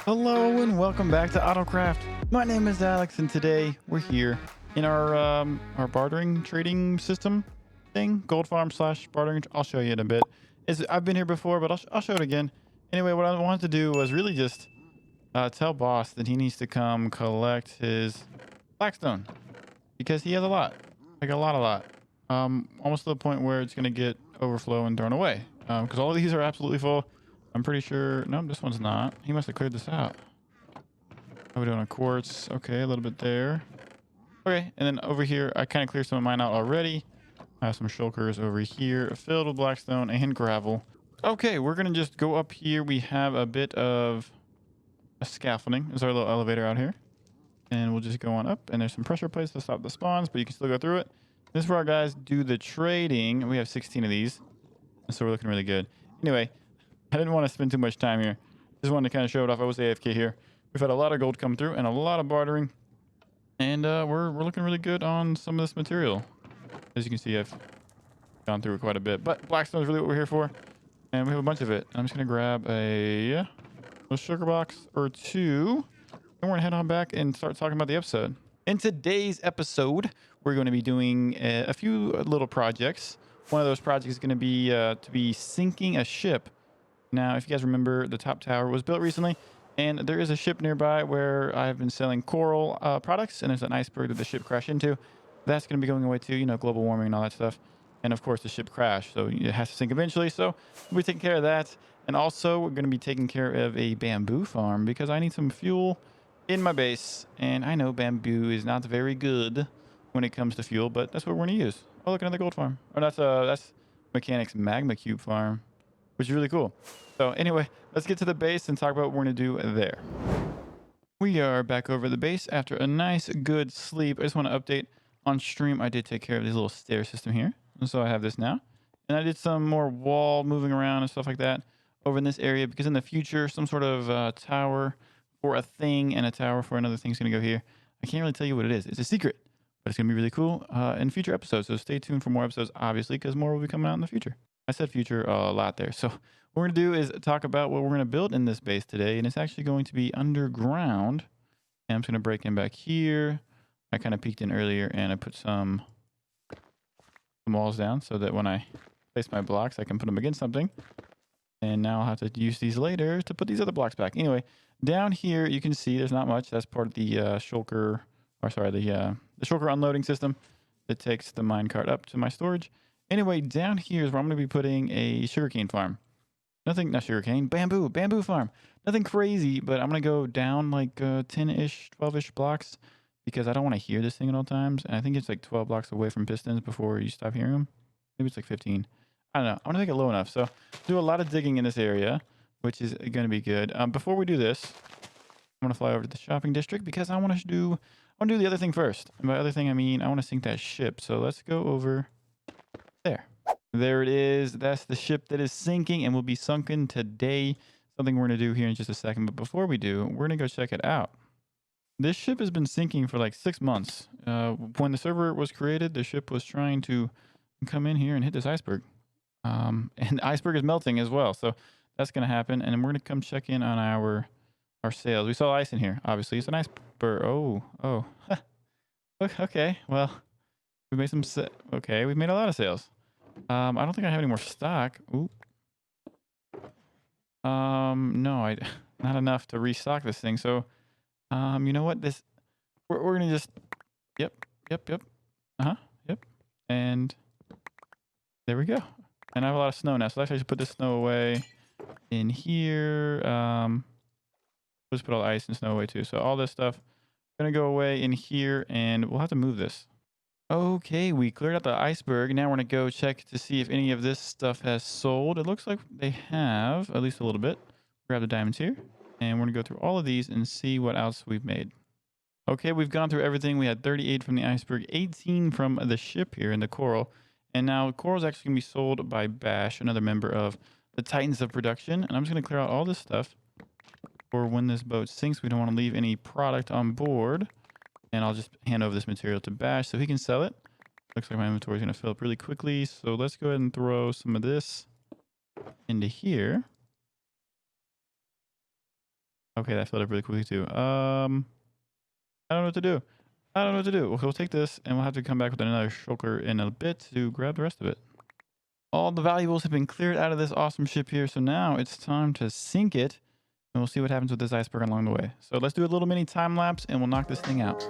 Hello and welcome back to AutoCraft. My name is Alex, and today we're here in our bartering trading system thing, gold farm slash bartering. I'll show you in a bit. I've been here before, but I'll show it again. Anyway, what I wanted to do was really just tell boss that he needs to come collect his blackstone because he has a lot, like a lot. Almost to the point where it's gonna get overflow and thrown away. Because all of these are absolutely full. I'm pretty sure. Nope, this one's not. He must have cleared this out. How are we doing on quartz? Okay, a little bit there. Okay, and then over here, I kind of cleared some of mine out already. I have some shulkers over here filled with blackstone and gravel. Okay, we're going to just go up here. We have a bit of a scaffolding. There's our little elevator out here. And we'll just go on up. And there's some pressure plates to stop the spawns, but you can still go through it. This is where our guys do the trading. We have 16 of these. So we're looking really good. Anyway, I didn't want to spend too much time here. Just wanted to kind of show it off. I was AFK here. We've had a lot of gold come through and a lot of bartering. And we're looking really good on some of this material. As you can see, I've gone through it quite a bit. But Blackstone is really what we're here for. And we have a bunch of it. I'm just going to grab a sugar box or two. And we're going to head on back and start talking about the episode. In today's episode, we're going to be doing a few little projects. One of those projects is going to be sinking a ship. Now, if you guys remember, the top tower was built recently, and there is a ship nearby where I've been selling coral products, and there's an iceberg that the ship crashed into. That's going to be going away too, you know, global warming and all that stuff. And of course, the ship crashed, so it has to sink eventually. So we'll be taking care of that. And also, we're going to be taking care of a bamboo farm because I need some fuel in my base. And I know bamboo is not very good when it comes to fuel, but that's what we're going to use. Oh, look, another gold farm. Oh, that's Mechanic's magma cube farm, which is really cool. So anyway, let's get to the base and talk about what we're going to do there. We are back over the base after a nice, good sleep. I just want to update on stream. I did take care of this little stair system here. And so I have this now. And I did some more wall moving around and stuff like that over in this area because in the future, some sort of tower for a thing and a tower for another thing is going to go here. I can't really tell you what it is. It's a secret, but it's going to be really cool in future episodes. So stay tuned for more episodes, obviously, because more will be coming out in the future. I said future a lot there. So what we're going to do is talk about what we're going to build in this base today. And it's actually going to be underground. And I'm just going to break in back here. I kind of peeked in earlier and I put some walls down so that when I place my blocks, I can put them against something. And now I'll have to use these later to put these other blocks back. Anyway, down here, you can see there's not much. That's part of the shulker, or sorry, the shulker unloading system that takes the minecart up to my storage. Anyway, down here is where I'm going to be putting a sugarcane farm. Nothing, not sugarcane, bamboo farm. Nothing crazy, but I'm going to go down like 10-ish, 12-ish blocks because I don't want to hear this thing at all times. And I think it's like 12 blocks away from pistons before you stop hearing them. Maybe it's like 15. I don't know. I'm going to make it low enough. So do a lot of digging in this area, which is going to be good. Before we do this, I'm going to fly over to the shopping district because I want to do the other thing first. And by other thing, I mean I want to sink that ship. So let's go over there. There it is. That's the ship that is sinking and will be sunken today. Something we're going to do here in just a second. But before we do, we're going to go check it out. This ship has been sinking for like 6 months. When the server was created, the ship was trying to come in here and hit this iceberg. And the iceberg is melting as well. So that's going to happen. And then we're going to come check in on our sails. We saw ice in here. Obviously, it's an iceberg. Oh. Okay. Well, we made some. Okay, we've made a lot of sails. I don't think I have any more stock. Ooh. No, not enough to restock this thing. So, you know what? We're gonna just. Yep. Yep. And there we go. And I have a lot of snow now, so actually I should put this snow away in here. We'll just put all the ice and snow away too. So all this stuff gonna go away in here, and we'll have to move this. Okay, we cleared out the iceberg. Now we're going to go check to see if any of this stuff has sold. It looks like they have, at least a little bit. Grab the diamonds here. And we're going to go through all of these and see what else we've made. Okay, we've gone through everything. We had 38 from the iceberg, 18 from the ship here in the coral. And now coral is actually going to be sold by Bash, another member of the Titans of Production. And I'm just going to clear out all this stuff for when this boat sinks. We don't want to leave any product on board. And I'll just hand over this material to Bash so he can sell it. Looks like my inventory is going to fill up really quickly. So let's go ahead and throw some of this into here. Okay, that filled up really quickly too. I don't know what to do. I don't know what to do. We'll take this and we'll have to come back with another shulker in a bit to grab the rest of it. All the valuables have been cleared out of this awesome ship here. So now it's time to sink it and we'll see what happens with this iceberg along the way. So let's do a little mini time lapse and we'll knock this thing out.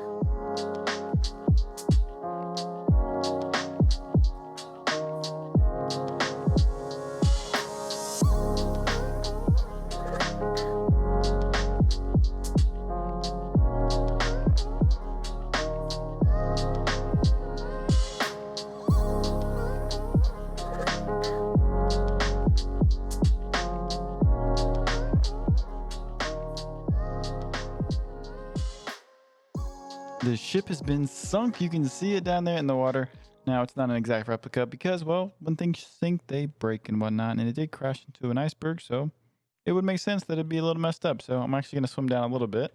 The ship has been sunk. You can see it down there in the water. Now, it's not an exact replica because, well, when things sink, they break and whatnot. And it did crash into an iceberg, so it would make sense that it'd be a little messed up. So I'm actually going to swim down a little bit.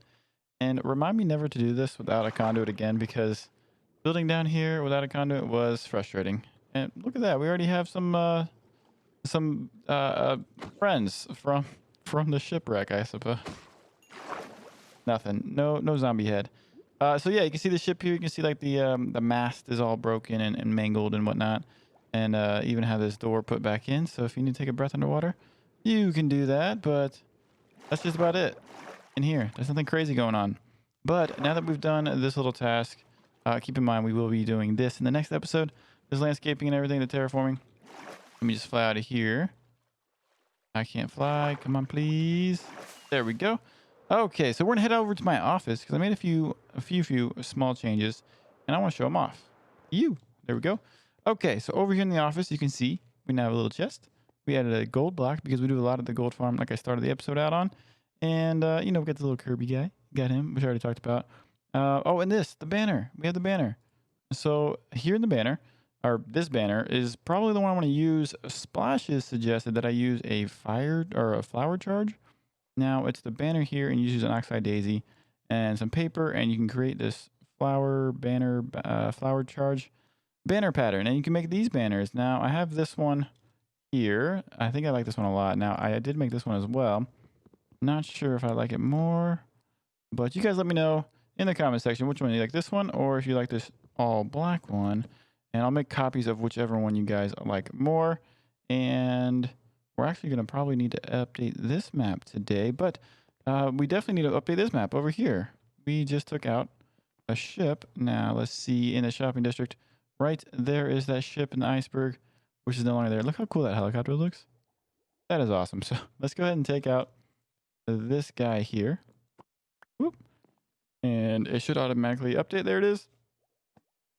And remind me never to do this without a conduit again because building down here without a conduit was frustrating. And look at that. We already have some friends from the shipwreck, I suppose. Nothing. No zombie head. So yeah, you can see the ship here. You can see like the mast is all broken and mangled and whatnot, and even have this door put back in. So if you need to take a breath underwater, you can do that. But that's just about it in here. There's nothing crazy going on. But now that we've done this little task, keep in mind we will be doing this in the next episode. There's landscaping and everything, the terraforming. Let me just fly out of here. I can't fly. Come on, please. There we go. Okay, so we're gonna head over to my office because I made a few small changes, and I want to show them off. There we go. Okay, so over here in the office, you can see we now have a little chest. We added a gold block because we do a lot of the gold farm, like I started the episode out on. And you know, we got the little Kirby guy. Got him, which I already talked about. Oh, and the banner. We have the banner. So here in the banner, or this banner is probably the one I want to use. Splashes suggested that I use a flower charge. Now it's the banner here, and you use an oxide daisy and some paper, and you can create this flower charge banner pattern, and you can make these banners. Now I have this one here. I think I like this one a lot. Now I did make this one as well. Not sure if I like it more, but you guys let me know in the comment section which one you like, this one or if you like this all black one, and I'll make copies of whichever one you guys like more. And we're actually going to probably need to update this map today, but we definitely need to update this map over here. We just took out a ship. Now let's see, in the shopping district, right there is that ship in the iceberg, which is no longer there. Look how cool that helicopter looks. That is awesome. So let's go ahead and take out this guy here. Whoop. And it should automatically update. There it is.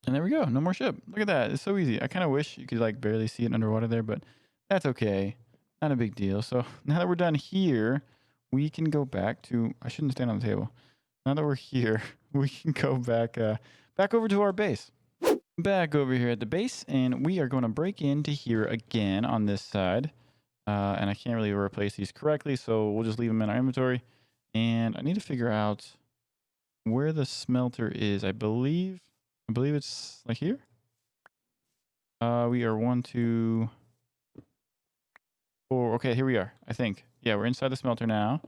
And there we go. No more ship. Look at that. It's so easy. I kind of wish you could like barely see it underwater there, but that's okay. Not a big deal. So now that we're done here, we can go back to, I shouldn't stand on the table. Now that we're here, we can go back over to our base. Back over here at the base, and we are going to break into here again on this side. And I can't really replace these correctly, so we'll just leave them in our inventory. And I need to figure out where the smelter is. I believe it's like here. We are 1, 2, 4. Okay, here we are. I think. Yeah, we're inside the smelter now.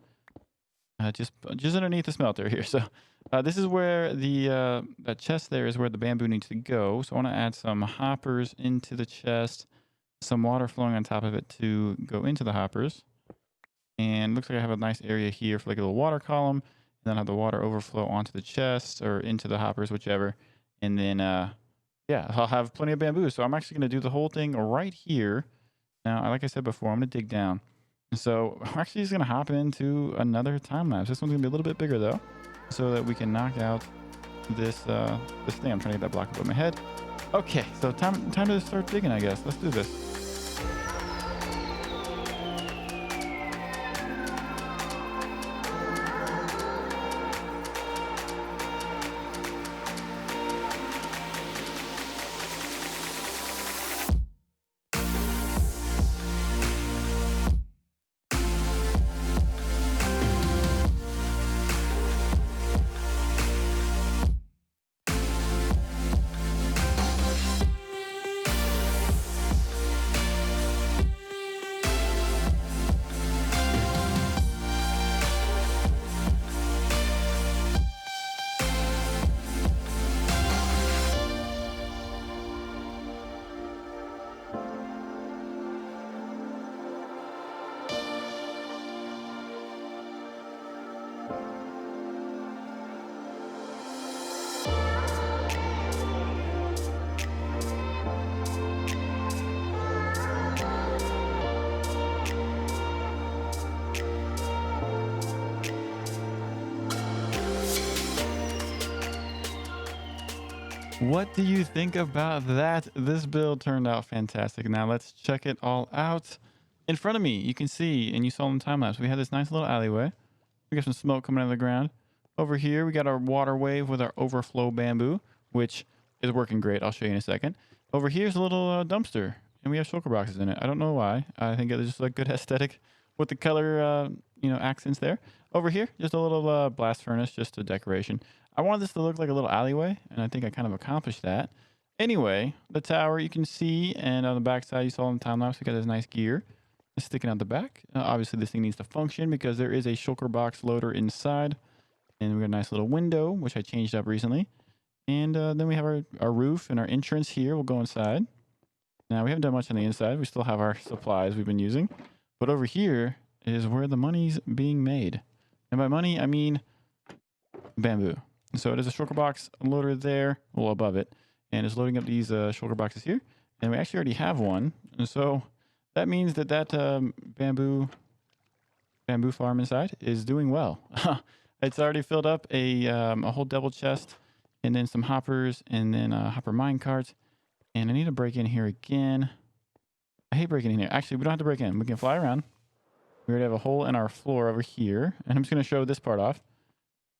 Just underneath the smelter here. So this is where the that chest there is where the bamboo needs to go. So I want to add some hoppers into the chest, some water flowing on top of it to go into the hoppers. And looks like I have a nice area here for like a little water column. And then have the water overflow onto the chest or into the hoppers, whichever. And then, yeah, I'll have plenty of bamboo. So I'm actually going to do the whole thing right here. Now, like I said before, I'm going to dig down. So I'm actually just going to hop into another time lapse. This one's going to be a little bit bigger, though, so that we can knock out this thing. I'm trying to get that block above my head. Okay, so time to start digging, I guess. Let's do this. What do you think about that? This build turned out fantastic. Now let's check it all out. In front of me, you can see, and you saw in the time lapse, we have this nice little alleyway. We got some smoke coming out of the ground. Over here, we got our water wave with our overflow bamboo, which is working great. I'll show you in a second. Over here's a little dumpster, and we have shulker boxes in it. I don't know why. I think it's just a good aesthetic with the color, accents there. Over here, just a little blast furnace, just a decoration. I wanted this to look like a little alleyway, and I think I kind of accomplished that. Anyway, the tower you can see, and on the back side, you saw in the time lapse, we got this nice gear sticking out the back. Obviously, this thing needs to function because there is a shulker box loader inside. And we got a nice little window, which I changed up recently. And then we have our roof and our entrance here. We'll go inside. Now, we haven't done much on the inside. We still have our supplies we've been using. But over here is where the money's being made. And by money, I mean bamboo. So it is a shulker box loader there, well, above it. And it's loading up these shulker boxes here. And we actually already have one. And so that means that bamboo farm inside is doing well. It's already filled up a whole double chest, and then some hoppers, and then hopper mine carts. And I need to break in here again. I hate breaking in here. Actually, we don't have to break in. We can fly around. We already have a hole in our floor over here. And I'm just going to show this part off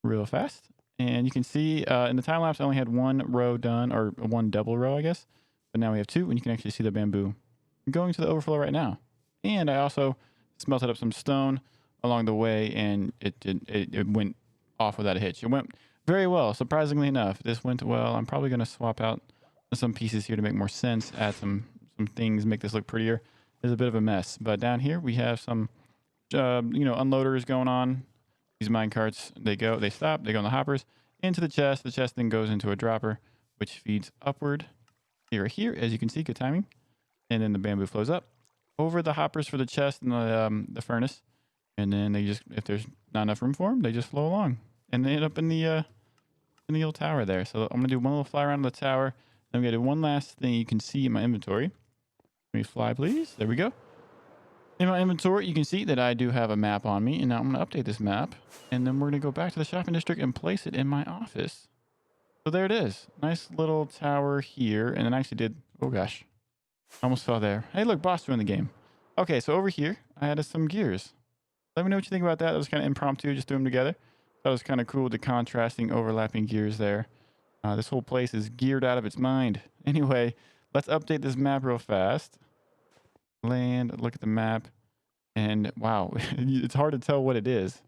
real fast. And you can see in the time lapse, I only had one row done, or one double row, I guess. But now we have two, and you can actually see the bamboo going to the overflow right now. And I also smelted up some stone along the way, and it went off without a hitch. It went very well, surprisingly enough. This went well. I'm probably going to swap out some pieces here to make more sense, add some things, make this look prettier. It's a bit of a mess. But down here we have some unloaders going on. These mine carts, they stop, they go in the hoppers into the chest. The chest then goes into a dropper, which feeds upward here, as you can see. Good timing. And then the bamboo flows up over the hoppers for the chest and the furnace. And then they just, if there's not enough room for them, they just flow along, and they end up in the old tower there. So I'm gonna do one little fly around the tower. Then I'm gonna do one last thing you can see in my inventory. Let me fly, please. There we go. In my inventory, you can see that I do have a map on me, and now I'm gonna update this map, and then we're gonna go back to the shopping district and place it in my office. So there it is. Nice little tower here, and then I actually did. Oh gosh, almost fell there. Hey, look, boss joined the game. Okay, so over here I added some gears. Let me know what you think about that. That was kind of impromptu, just threw them together. That was kind of cool, the contrasting, overlapping gears there. This whole place is geared out of its mind. Anyway, let's update this map real fast. Land, look at the map. And wow, it's hard to tell what it is.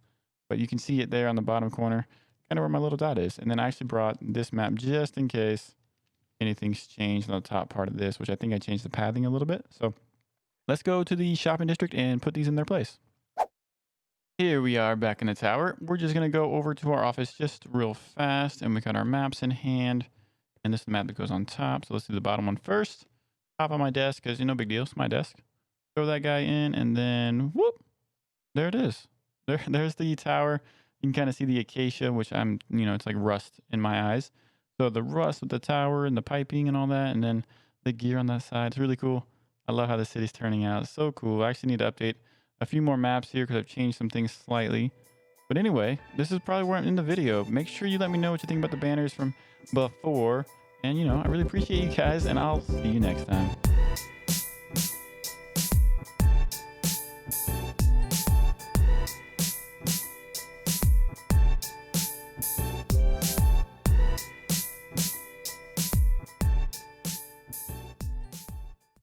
But you can see it there on the bottom corner, kind of where my little dot is. And then I actually brought this map just in case anything's changed on the top part of this, which I think I changed the pathing a little bit. So let's go to the shopping district and put these in their place. Here we are back in the tower. We're just going to go over to our office just real fast, and we got our maps in hand, and this is the map that goes on top. So let's do the bottom one first. Top on my desk, because no big deal, it's my desk. Throw that guy in, and then whoop, there it is. There's the tower. You can kind of see the acacia, which it's like rust in my eyes. So the rust with the tower and the piping and all that, and then the gear on that side. It's really cool. I love how the city's turning out. It's so cool. I actually need to update a few more maps here because I've changed some things slightly. But anyway, this is probably where I'm in the video. Make sure you let me know what you think about the banners from before. And I really appreciate you guys, and I'll see you next time.